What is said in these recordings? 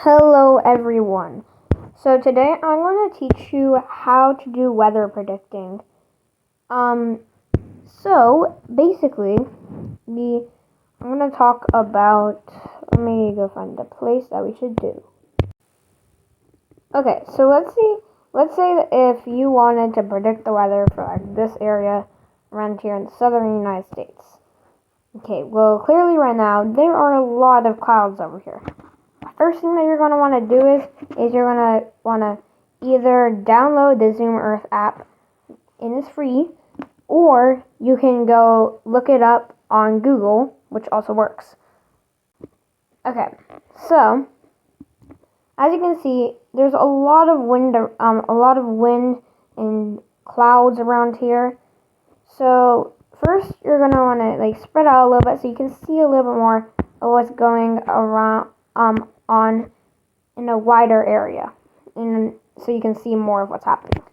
Hello everyone. So today I'm going to teach you how to do weather predicting. So basically, I'm going to talk about, let me go find the place that we should do. Okay, so let's say that if you wanted to predict the weather for like this area around here in the southern United States. Okay, well clearly right now there are a lot of clouds over here. First thing that you're going to want to do is you're going to want to either download the Zoom Earth app, and it's free, or you can go look it up on Google, which also works. Okay, so as you can see, there's a lot of wind and clouds around here. So first, you're going to want to like spread out a little bit so you can see a little bit more of what's going around on in a wider area, and so you can see more of what's happening.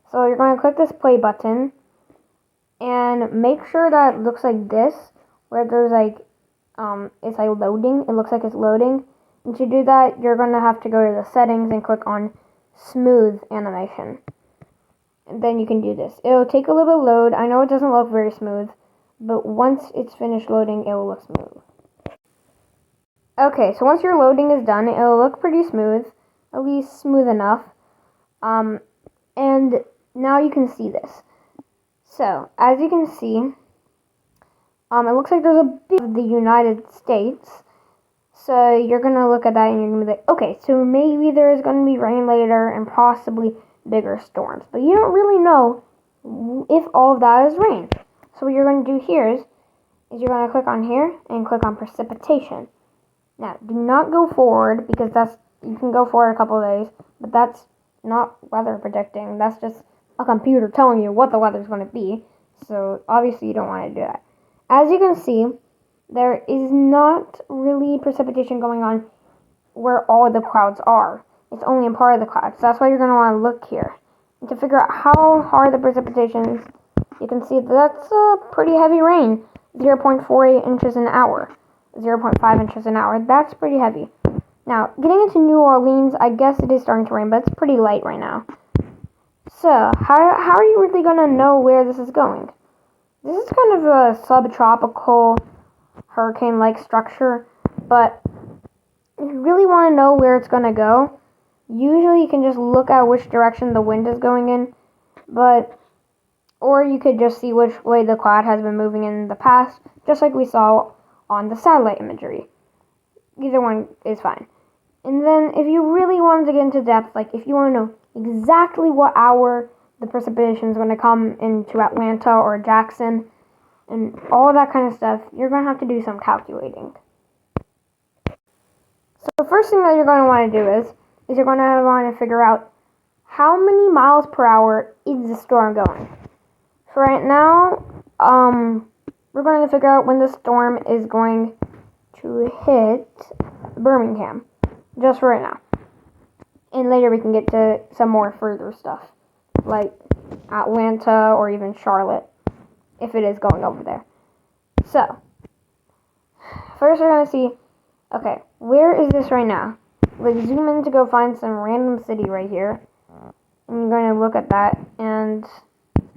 So you're going to click this play button and make sure that it looks like this, where there's like it's like loading. It looks like it's loading. And to do that, you're going to have to go to the settings and click on smooth animation. And then you can do this. It'll take a little bit load. I know it doesn't look very smooth, but once it's finished loading, it will look smooth. Okay, so once your loading is done, it'll look pretty smooth, at least smooth enough. And now you can see this. So, as you can see, it looks like there's a big of the United States. So you're going to look at that and you're going to be like, okay, so maybe there's going to be rain later and possibly bigger storms. But you don't really know if all of that is rain. So what you're going to do here is you're going to click on here and click on precipitation. Now, do not go forward, because you can go forward a couple of days, but that's not weather predicting. That's just a computer telling you what the weather's going to be. So, obviously, you don't want to do that. As you can see, there is not really precipitation going on where all the clouds are. It's only in part of the clouds. So that's why you're going to want to look here. And to figure out how hard the precipitation is, you can see that's a pretty heavy rain, 0.48 inches an hour. 0.5 inches an hour. That's pretty heavy. Now, getting into New Orleans, I guess it is starting to rain, but it's pretty light right now. So, how are you really going to know where this is going? This is kind of a subtropical hurricane-like structure, but if you really want to know where it's going to go, usually you can just look at which direction the wind is going in, or you could just see which way the cloud has been moving in the past, just like we saw on the satellite imagery. Either one is fine. And then if you really wanted to get into depth, like if you want to know exactly what hour the precipitation is going to come into Atlanta or Jackson and all that kind of stuff, you're going to have to do some calculating. So the first thing that you're going to want to do is you're going to want to figure out how many miles per hour is the storm going. For right now, we're going to figure out when the storm is going to hit Birmingham, just for right now. And later we can get to some more further stuff, like Atlanta or even Charlotte, if it is going over there. So, first we're going to see, okay, where is this right now? Let's zoom in to go find some random city right here. And you're going to look at that, and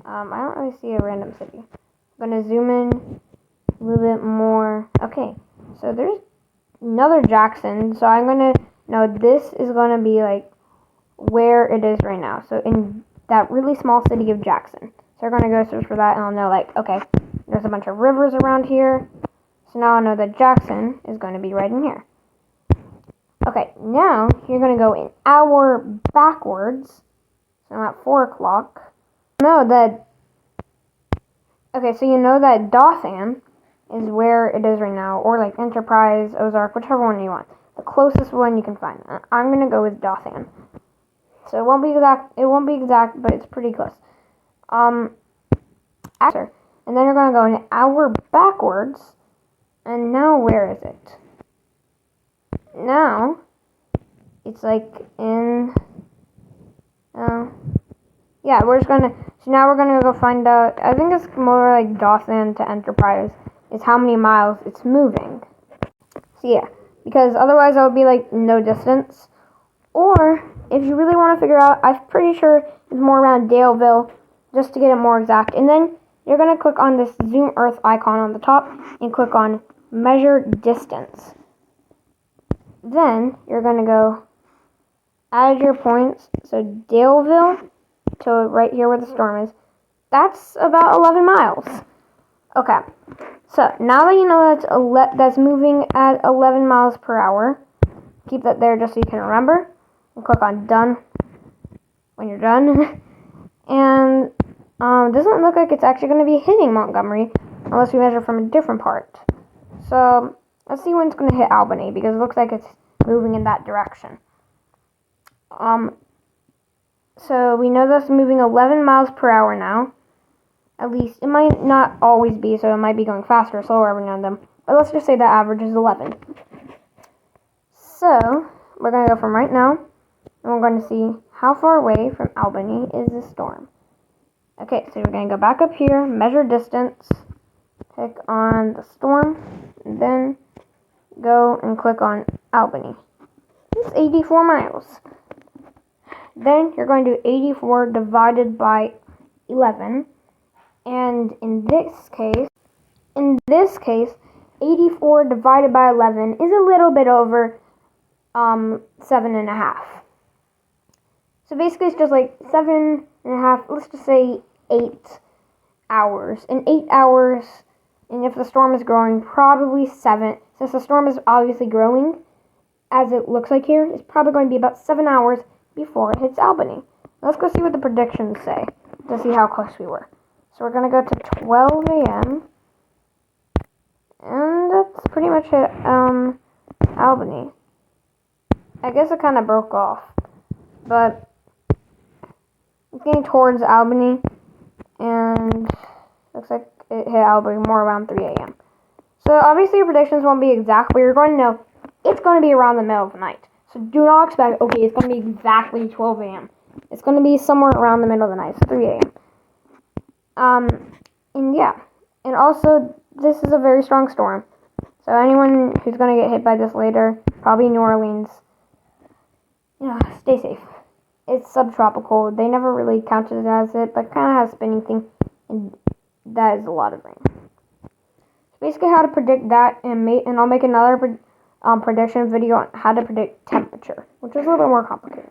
I don't really see a random city. I'm going to zoom in a little bit more. Okay, so there's another Jackson. So I'm going to know this is going to be like where it is right now. So in that really small city of Jackson. So I'm going to go search for that, and I'll know like, okay, there's a bunch of rivers around here. So now I know that Jackson is going to be right in here. Okay, now you're going to go an hour backwards. So I'm at 4 o'clock. Okay, so you know that Dothan is where it is right now, or like Enterprise, Ozark, whichever one you want. The closest one you can find. I'm gonna go with Dothan. So it won't be exact, but it's pretty close. After, and then you're gonna go an hour backwards, and now where is it? Now it's like in yeah, so now we're gonna go find out. I think it's more like Dothan to Enterprise is how many miles it's moving. So yeah, because otherwise that would be like no distance. Or if you really want to figure out, I'm pretty sure it's more around Daleville, just to get it more exact. And then you're going to click on this zoom earth icon on the top and click on measure distance. Then you're going to go add your points. So Daleville to right here where the storm is, that's about 11 miles. Okay, so now that you know that's moving at 11 miles per hour, keep that there just so you can remember. And click on done when you're done. And it doesn't look like it's actually going to be hitting Montgomery unless we measure from a different part. So let's see when it's going to hit Albany, because it looks like it's moving in that direction. So we know that's moving 11 miles per hour now. At least, it might not always be, so it might be going faster or slower every now and then. But let's just say the average is 11. So, we're going to go from right now, and we're going to see how far away from Albany is this storm. Okay, so we're going to go back up here, measure distance, click on the storm, and then go and click on Albany. It's 84 miles. Then you're going to do 84 divided by 11. And in this case, 84 divided by 11 is a little bit over 7.5. So basically it's just like 7.5, let's just say 8 hours. In 8 hours, and if the storm is growing, probably 7. Since the storm is obviously growing, as it looks like here, it's probably going to be about 7 hours before it hits Albany. Let's go see what the predictions say to see how close we were. So we're going to go to 12 a.m. And that's pretty much it. Albany. I guess it kind of broke off. But it's getting towards Albany. And looks like it hit Albany more around 3 a.m. So obviously your predictions won't be exact, but you're going to know it's going to be around the middle of the night. So do not expect, okay, it's going to be exactly 12 a.m. It's going to be somewhere around the middle of the night, so 3 a.m. And yeah, and also, this is a very strong storm, so anyone who's going to get hit by this later, probably New Orleans, stay safe. It's subtropical. They never really counted it as it, but kind of has a spinning thing, and that is a lot of rain. So basically how to predict that, and I'll make another prediction video on how to predict temperature, which is a little bit more complicated.